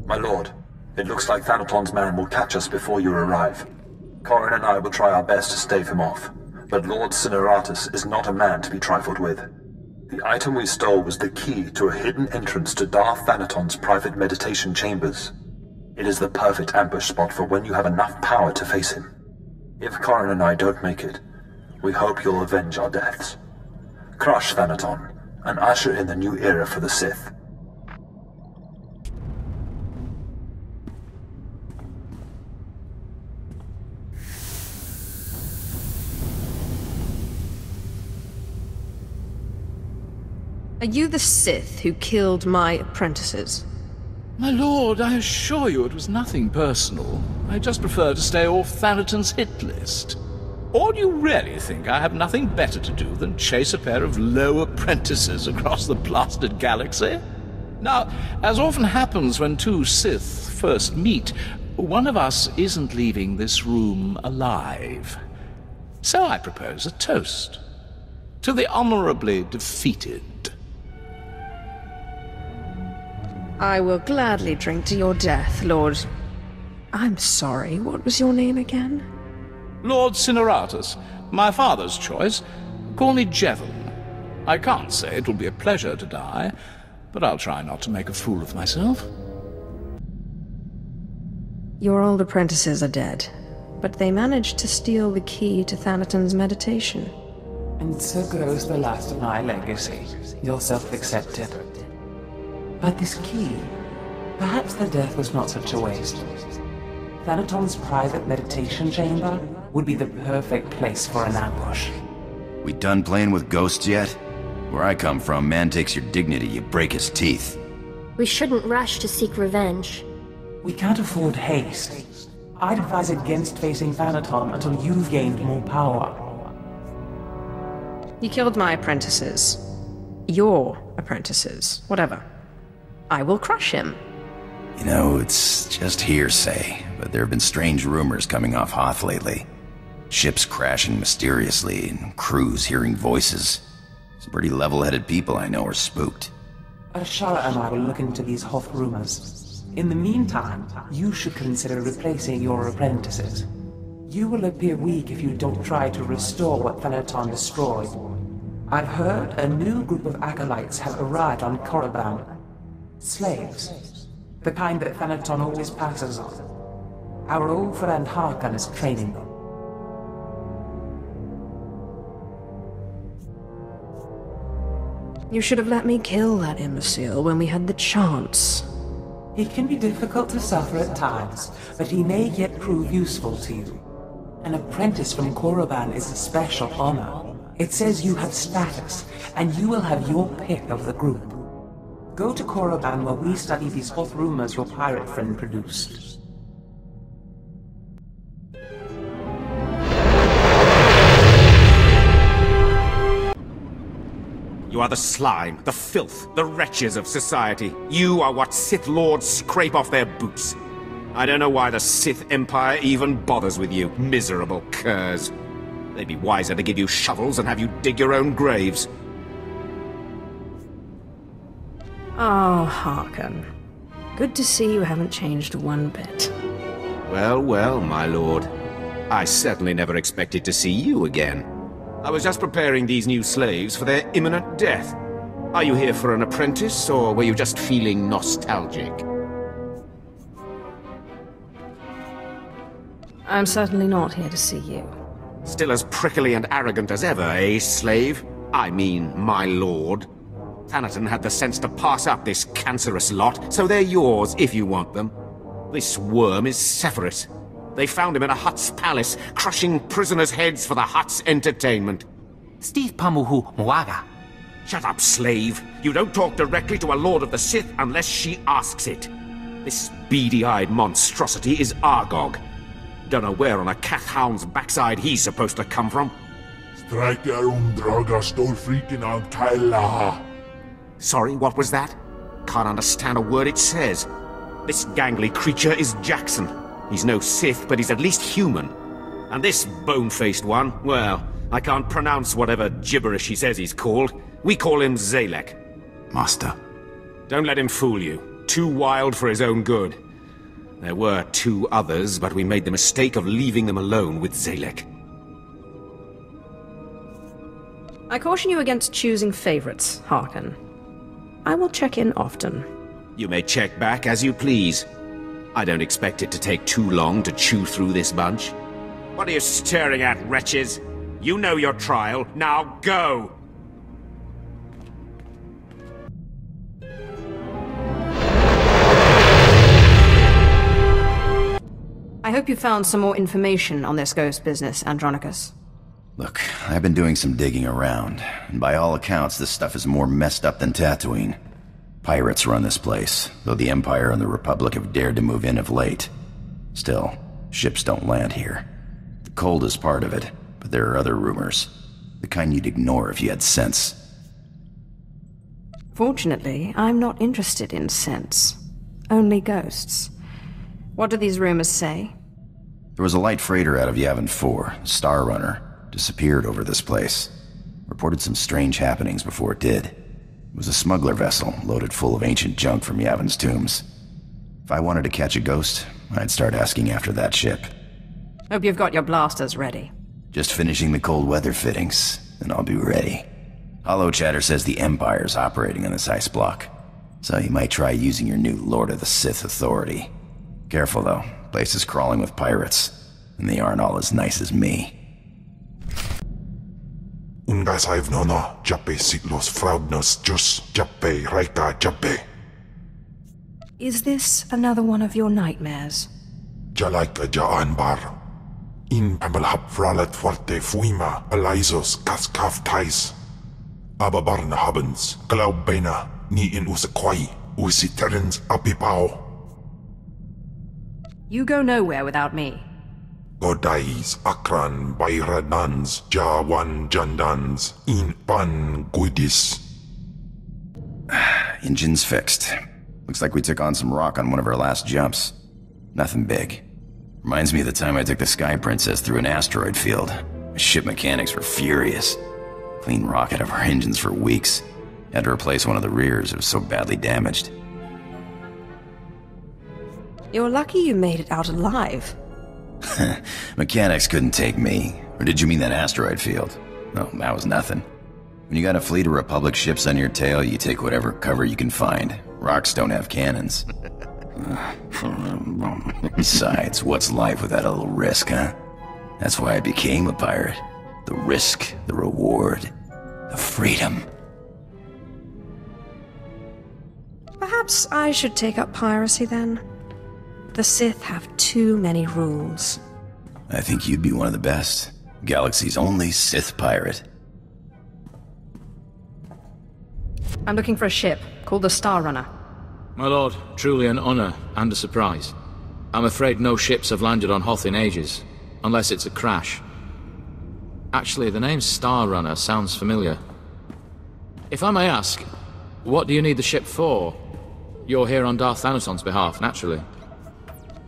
My lord, it looks like Thanaton's man will catch us before you arrive. Corrin and I will try our best to stave him off, but Lord Cineratus is not a man to be trifled with. The item we stole was the key to a hidden entrance to Darth Thanaton's private meditation chambers. It is the perfect ambush spot for when you have enough power to face him. If Corrin and I don't make it, we hope you'll avenge our deaths. Crush Thanaton, and usher in the new era for the Sith. Are you the Sith who killed my apprentices? My lord, I assure you it was nothing personal. I just prefer to stay off Thanaton's hit list. Or do you really think I have nothing better to do than chase a pair of low apprentices across the blasted galaxy? Now, as often happens when two Sith first meet, one of us isn't leaving this room alive. So I propose a toast to the honorably defeated. I will gladly drink to your death, Lord... I'm sorry, what was your name again? Lord Cineratus, my father's choice. Call me Jevon. I can't say it will be a pleasure to die, but I'll try not to make a fool of myself. Your old apprentices are dead, but they managed to steal the key to Thanaton's meditation. And so goes the last of my legacy, yourself accepted. But this key, perhaps the death was not such a waste. Thanaton's private meditation chamber would be the perfect place for an ambush. We done playing with ghosts yet? Where I come from, man takes your dignity, you break his teeth. We shouldn't rush to seek revenge. We can't afford haste. I'd advise against facing Thanaton until you've gained more power. You killed my apprentices. Your apprentices. Whatever. I will crush him. You know, it's just hearsay, but there have been strange rumors coming off Hoth lately. Ships crashing mysteriously, and crews hearing voices. Some pretty level-headed people I know are spooked. Ashara and I will look into these Hoth rumors. In the meantime, you should consider replacing your apprentices. You will appear weak if you don't try to restore what Thanaton destroyed. I've heard a new group of acolytes have arrived on Korriban. Slaves. The kind that Thanaton always passes on. Our old friend Harkon is training them. You should have let me kill that imbecile when we had the chance. He can be difficult to suffer at times, but he may yet prove useful to you. An apprentice from Korriban is a special honor. It says you have status, and you will have your pick of the group. Go to Korriban while we study these Hoth rumors your pirate friend produced. You are the slime, the filth, the wretches of society. You are what Sith Lords scrape off their boots. I don't know why the Sith Empire even bothers with you, miserable curs. They'd be wiser to give you shovels and have you dig your own graves. Oh, Harkon. Good to see you haven't changed one bit. Well, well, my lord. I certainly never expected to see you again. I was just preparing these new slaves for their imminent death. Are you here for an apprentice, or were you just feeling nostalgic? I'm certainly not here to see you. Still as prickly and arrogant as ever, eh, slave? I mean, my lord. Thanaton had the sense to pass up this cancerous lot, so they're yours if you want them. This worm is Sephiroth. They found him in a Hutt's palace, crushing prisoners' heads for the Hutt's entertainment. Steve Pamuhu Mwaga. Shut up, slave. You don't talk directly to a Lord of the Sith unless she asks it. This beady-eyed monstrosity is Argog. Don't know where on a Kath hound's backside he's supposed to come from. Sorry, what was that? Can't understand a word it says. This gangly creature is Jackson. He's no Sith, but he's at least human. And this bone-faced one, well, I can't pronounce whatever gibberish he says he's called. We call him Zalek. Master. Don't let him fool you. Too wild for his own good. There were 2 others, but we made the mistake of leaving them alone with Zalek. I caution you against choosing favorites, Harkin. I will check in often. You may check back as you please. I don't expect it to take too long to chew through this bunch. What are you staring at, wretches? You know your trial. Now go! I hope you found some more information on this ghost business, Andronicus. Look, I've been doing some digging around, and by all accounts, this stuff is more messed up than Tatooine. Pirates run this place, though the Empire and the Republic have dared to move in of late. Still, ships don't land here. The cold is part of it, but there are other rumors. The kind you'd ignore if you had sense. Fortunately, I'm not interested in sense. Only ghosts. What do these rumors say? There was a light freighter out of Yavin 4, Star Runner, disappeared over this place. Reported some strange happenings before it did. It was a smuggler vessel loaded full of ancient junk from Yavin's tombs. If I wanted to catch a ghost, I'd start asking after that ship. Hope you've got your blasters ready. Just finishing the cold weather fittings, and I'll be ready. Hollow Chatter says the Empire's operating on this ice block, so you might try using your new Lord of the Sith authority. Careful though, place is crawling with pirates, and they aren't all as nice as me. Ungasaiv nono, jappe siglos fraudnos jus, jappe raika jappe. Is this another one of your nightmares? Jalaika jaan bar. In pamalhap fralet forte fuima, alaisos kaskaf tais. Ababarna habens, glaubena, ni in usakwai, usiterens apipao. You go nowhere without me. Godais akran bayradans, jawan jandans, in pan guidis. Engine's fixed. Looks like we took on some rock on one of our last jumps. Nothing big. Reminds me of the time I took the Sky Princess through an asteroid field. The ship mechanics were furious. Cleaned rock out of our engines for weeks. Had to replace one of the rears, it was so badly damaged. You're lucky you made it out alive. Mechanics couldn't take me. Or did you mean that asteroid field? No, that was nothing. When you got a fleet of Republic ships on your tail, you take whatever cover you can find. Rocks don't have cannons. Besides, what's life without a little risk, huh? That's why I became a pirate. The risk, the reward, the freedom. Perhaps I should take up piracy then. The Sith have too many rules. I think you'd be one of the best. Galaxy's only Sith pirate. I'm looking for a ship called the Star Runner. My lord, truly an honor and a surprise. I'm afraid no ships have landed on Hoth in ages, unless it's a crash. Actually, the name Star Runner sounds familiar. If I may ask, what do you need the ship for? You're here on Darth Thanaton's behalf, naturally.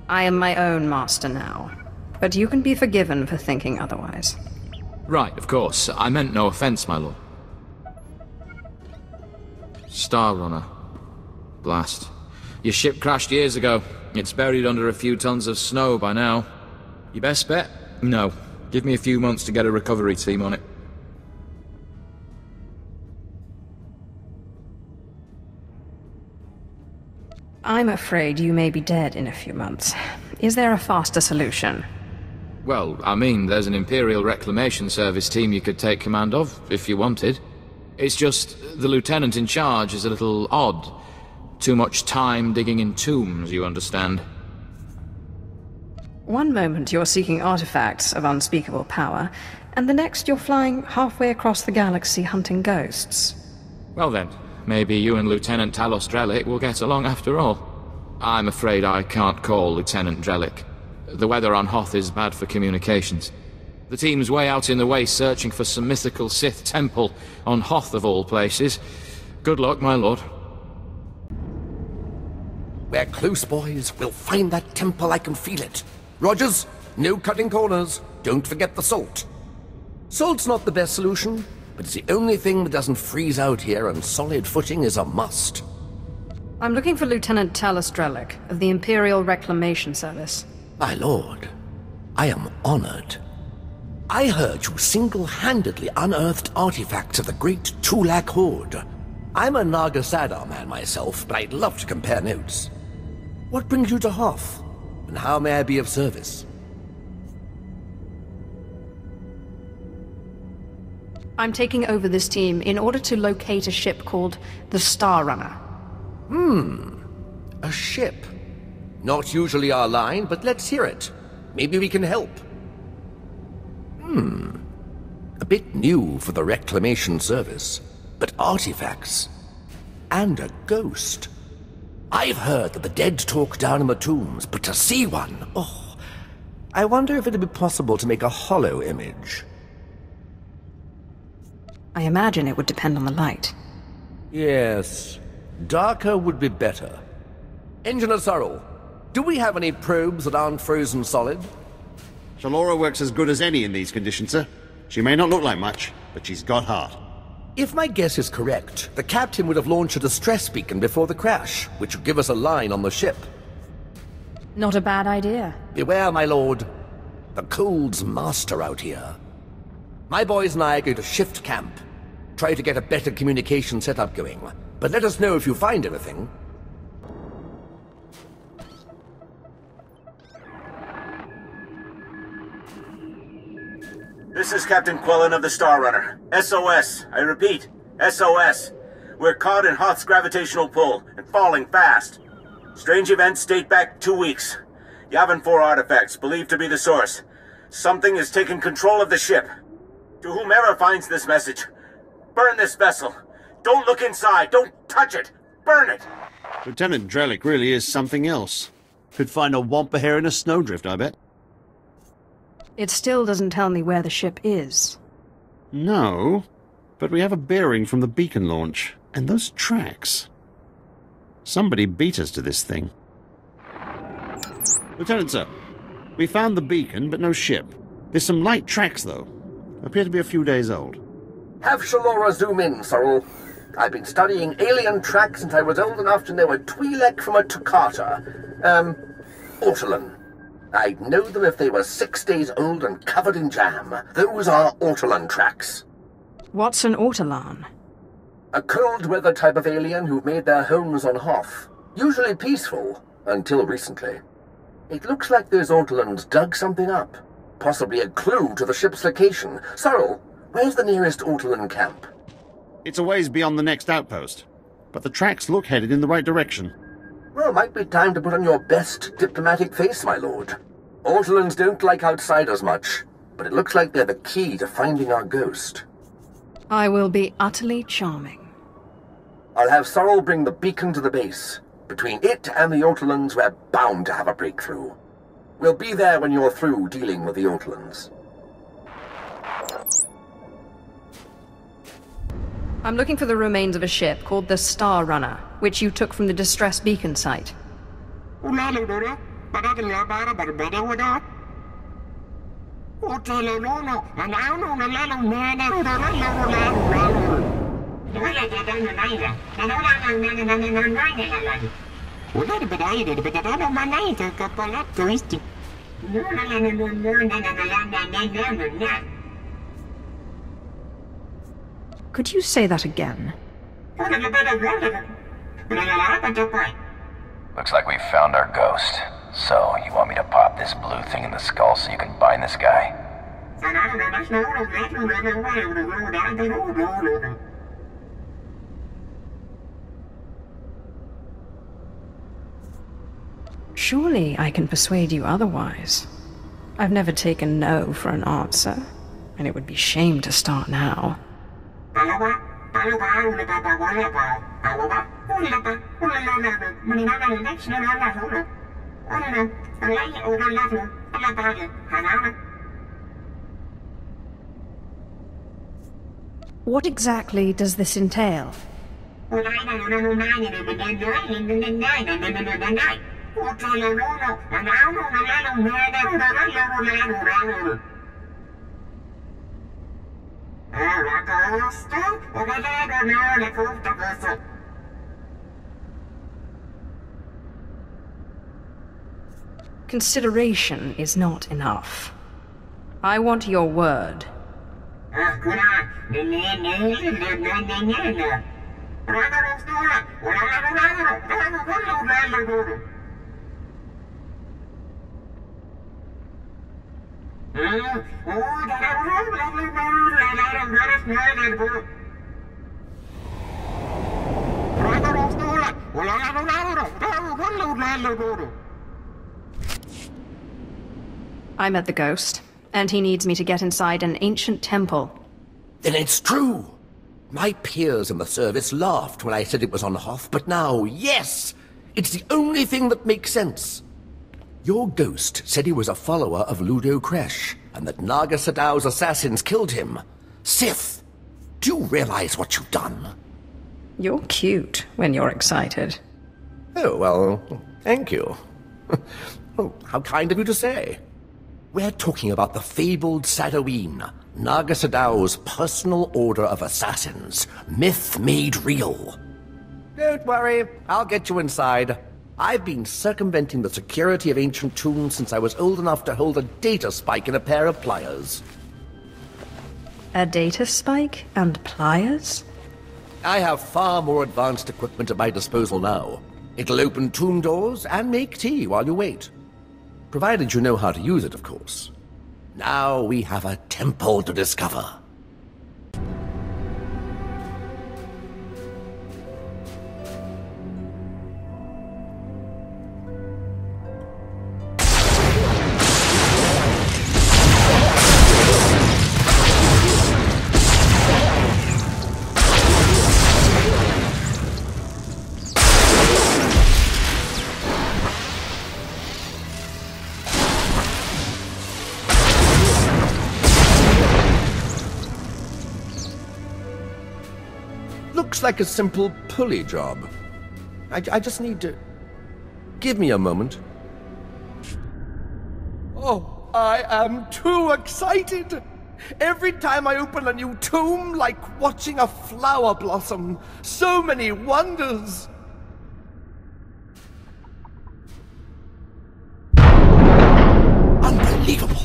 I am my own master now, but you can be forgiven for thinking otherwise. Right, of course. I meant no offense, my lord. Star Runner. Blast. Your ship crashed years ago. It's buried under a few tons of snow by now. Your best bet? No. Give me a few months to get a recovery team on it. I'm afraid you may be dead in a few months. Is there a faster solution? Well, I mean, there's an Imperial Reclamation Service team you could take command of, if you wanted. It's just, the lieutenant in charge is a little odd. Too much time digging in tombs, you understand. One moment you're seeking artifacts of unspeakable power, and the next you're flying halfway across the galaxy hunting ghosts. Well then, maybe you and Lieutenant Talos Drellick will get along after all. I'm afraid I can't call Lieutenant Drellick. The weather on Hoth is bad for communications. The team's way out in the way searching for some mythical Sith temple on Hoth of all places. Good luck, my lord. We're close, boys. We'll find that temple, I can feel it. Rogers, no cutting corners. Don't forget the salt. Salt's not the best solution, but it's the only thing that doesn't freeze out here, and solid footing is a must. I'm looking for Lieutenant Talos Drellick of the Imperial Reclamation Service. My lord, I am honored. I heard you single-handedly unearthed artifacts of the great Tulak Horde. I'm a Naga Sadar man myself, but I'd love to compare notes. What brings you to Hoth, and how may I be of service? I'm taking over this team in order to locate a ship called the Star Runner. A ship. Not usually our line, but let's hear it. Maybe we can help. A bit new for the Reclamation Service, but artifacts. And a ghost. I've heard that the dead talk down in the tombs, but to see one, oh, I wonder if it'd be possible to make a hollow image. I imagine it would depend on the light. Yes, darker would be better. Engineer Sorrel, do we have any probes that aren't frozen solid? Shalora works as good as any in these conditions, sir. She may not look like much, but she's got heart. If my guess is correct, the captain would have launched a distress beacon before the crash, which would give us a line on the ship. Not a bad idea. Beware, my lord. The cold's master out here. My boys and I are going to shift camp. Try to get a better communication setup going. But let us know if you find anything. This is Captain Quellen of the Star Runner. SOS. I repeat, SOS. We're caught in Hoth's gravitational pull and falling fast. Strange events date back 2 weeks. Yavin 4 artifacts, believed to be the source. Something has taken control of the ship. To whomever finds this message, burn this vessel. Don't look inside. Don't touch it. Burn it. Lieutenant Drellick really is something else. Could find a wampa hair in a snowdrift, I bet. It still doesn't tell me where the ship is. No, but we have a bearing from the beacon launch, and those tracks. Somebody beat us to this thing. Lieutenant, sir, we found the beacon, but no ship. There's some light tracks, though. Appear to be a few days old. Have Shalora zoom in, Sorrel. I've been studying alien tracks since I was old enough to know a Twi'lek from a Toccata. Ortolan. I'd know them if they were 6 days old and covered in jam. Those are Ortolan tracks. What's an Ortolan? A cold-weather type of alien who've made their homes on Hoth. Usually peaceful, until recently. It looks like those Ortolans dug something up. Possibly a clue to the ship's location. Sorrel, where's the nearest Ortolan camp? It's a ways beyond the next outpost, but the tracks look headed in the right direction. Well, might be time to put on your best diplomatic face, my lord. Ortolans don't like outsiders much, but it looks like they're the key to finding our ghost. I will be utterly charming. I'll have Sorrel bring the beacon to the base. Between it and the Ortolans, we're bound to have a breakthrough. We'll be there when you're through dealing with the Ortolans. I'm looking for the remains of a ship called the Star Runner, which you took from the distress beacon site. Could you say that again? Looks like we found our ghost. So, you want me to pop this blue thing in the skull so you can bind this guy? Surely I can persuade you otherwise. I've never taken no for an answer, and it would be shame to start now. What exactly does this entail? Consideration is not enough. I want your word. I met the ghost, and he needs me to get inside an ancient temple. Then it's true! My peers in the service laughed when I said it was on Hoth, but now, yes! It's the only thing that makes sense. Your ghost said he was a follower of Ludo Kresh, and that Naga Sadow's assassins killed him. Sith! Do you realize what you've done? You're cute when you're excited. Oh, well, thank you. Oh, how kind of you to say. We're talking about the fabled Sadoween, Naga Sadow's personal order of assassins, myth made real. Don't worry, I'll get you inside. I've been circumventing the security of ancient tombs since I was old enough to hold a data spike in a pair of pliers. A data spike and pliers? I have far more advanced equipment at my disposal now. It'll open tomb doors and make tea while you wait. Provided you know how to use it, of course. Now we have a temple to discover. Looks like a simple pulley job. I just need to... Give me a moment. Oh, I am too excited! Every time I open a new tomb, like watching a flower blossom. So many wonders! Unbelievable!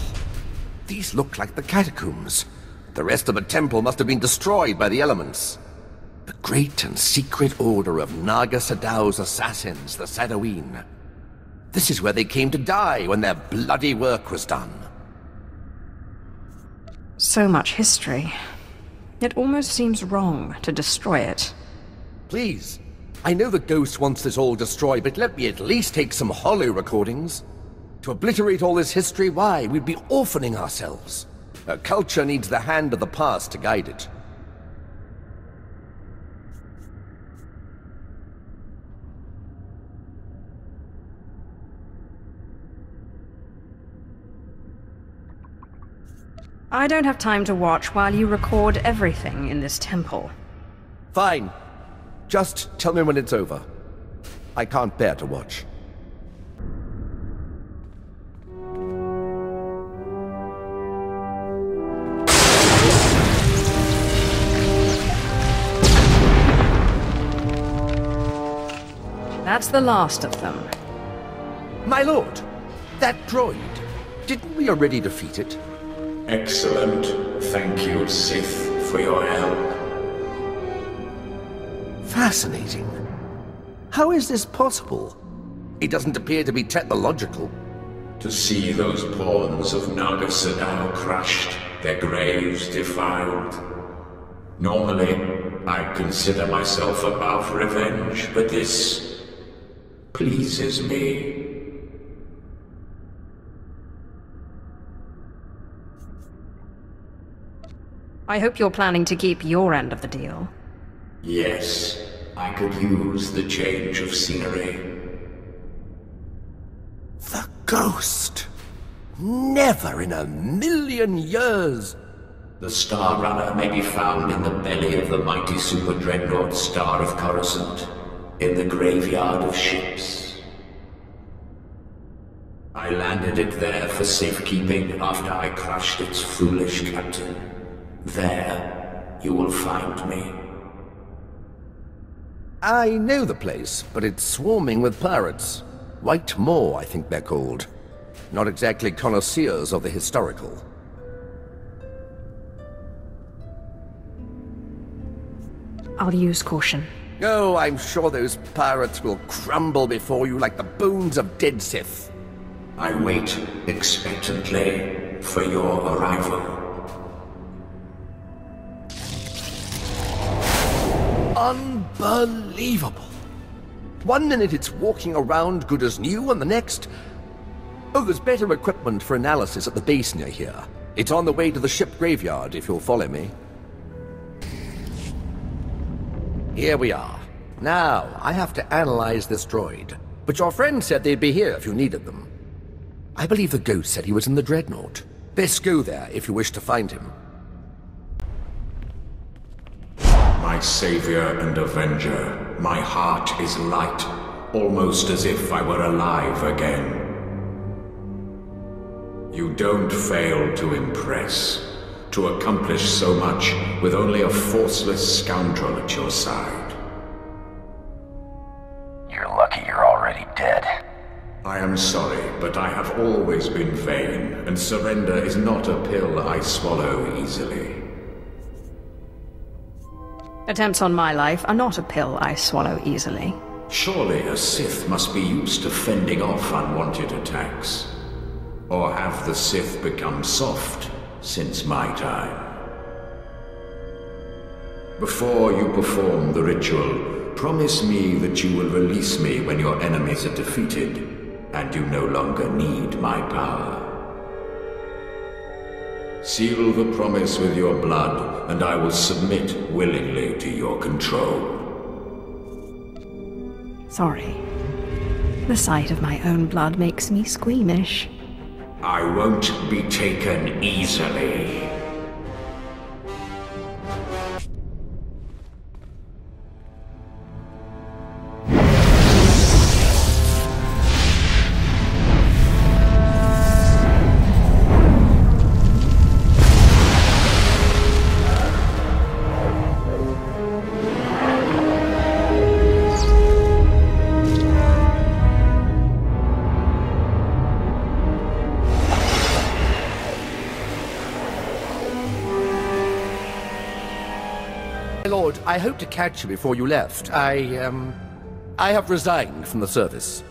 These look like the catacombs. The rest of the temple must have been destroyed by the elements. The great and secret order of Naga Sadow's assassins, the Sadoween. This is where they came to die when their bloody work was done. So much history. It almost seems wrong to destroy it. Please, I know the ghost wants this all destroyed, but let me at least take some hollow recordings. To obliterate all this history, why, we'd be orphaning ourselves. A culture needs the hand of the past to guide it. I don't have time to watch while you record everything in this temple. Fine. Just tell me when it's over. I can't bear to watch. That's the last of them. My lord, that droid, didn't we already defeat it? Excellent. Thank you, Sith, for your help. Fascinating. How is this possible? It doesn't appear to be technological. To see those pawns of Naga Sadow crushed, their graves defiled. Normally, I consider myself above revenge, but this pleases me. I hope you're planning to keep your end of the deal. Yes, I could use the change of scenery. The ghost! Never in a million years! The Star Runner may be found in the belly of the mighty super dreadnought Star of Coruscant, in the graveyard of ships. I landed it there for safekeeping after I crushed its foolish captain. There, you will find me. I know the place, but it's swarming with pirates. White Moor, I think they're called. Not exactly connoisseurs of the historical. I'll use caution. Oh, I'm sure those pirates will crumble before you like the bones of dead Sith. I wait expectantly for your arrival. Unbelievable. One minute it's walking around good as new, and the next... Oh, there's better equipment for analysis at the base near here. It's on the way to the ship graveyard, if you'll follow me. Here we are. Now, I have to analyze this droid. But your friend said they'd be here if you needed them. I believe the ghost said he was in the Dreadnought. Best go there if you wish to find him. My savior and avenger, my heart is light, almost as if I were alive again. You don't fail to impress, to accomplish so much with only a forceless scoundrel at your side. You're lucky you're already dead. I am sorry, but I have always been vain, and surrender is not a pill I swallow easily. Attempts on my life are not a pill I swallow easily. Surely a Sith must be used to fending off unwanted attacks. Or have the Sith become soft since my time? Before you perform the ritual, promise me that you will release me when your enemies are defeated, and you no longer need my power. Seal the promise with your blood, and I will submit willingly to your control. Sorry. The sight of my own blood makes me squeamish. I won't be taken easily. Lord, I hope to catch you before you left. I have resigned from the service.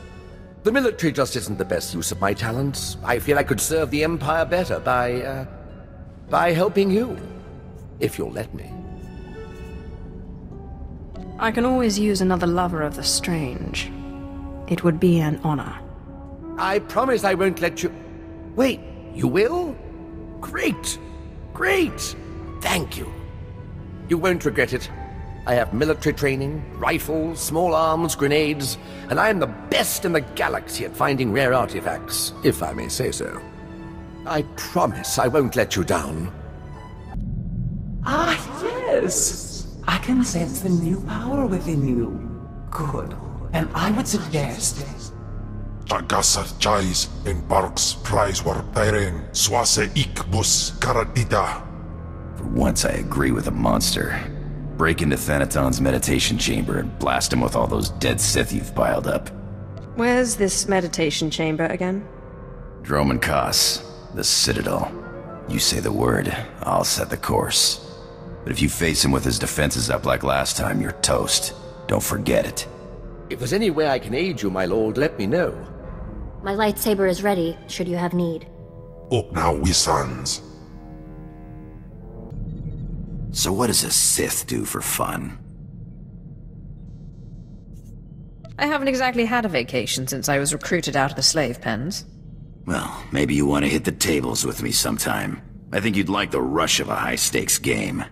The military just isn't the best use of my talents. I feel I could serve the Empire better by helping you. If you'll let me. I can always use another lover of the strange. It would be an honor. I promise I won't let you... Wait, you will? Great! Great! Thank you. You won't regret it. I have military training, rifles, small arms, grenades, and I am the best in the galaxy at finding rare artifacts, if I may say so. I promise I won't let you down. Ah, yes! I can sense the new power within you. Good. And I would suggest... Tagasar Jais in Barks Prize War Tyrene Swase Ikbus Karadida. For once I agree with a monster. Break into Thanaton's meditation chamber and blast him with all those dead Sith you've piled up. Where's this meditation chamber again? Droman Kos, the Citadel. You say the word, I'll set the course. But if you face him with his defenses up like last time, you're toast. Don't forget it. If there's any way I can aid you, my lord, let me know. My lightsaber is ready, should you have need. Up now, Wisans. So what does a Sith do for fun? I haven't exactly had a vacation since I was recruited out of the slave pens. Well, maybe you want to hit the tables with me sometime. I think you'd like the rush of a high-stakes game.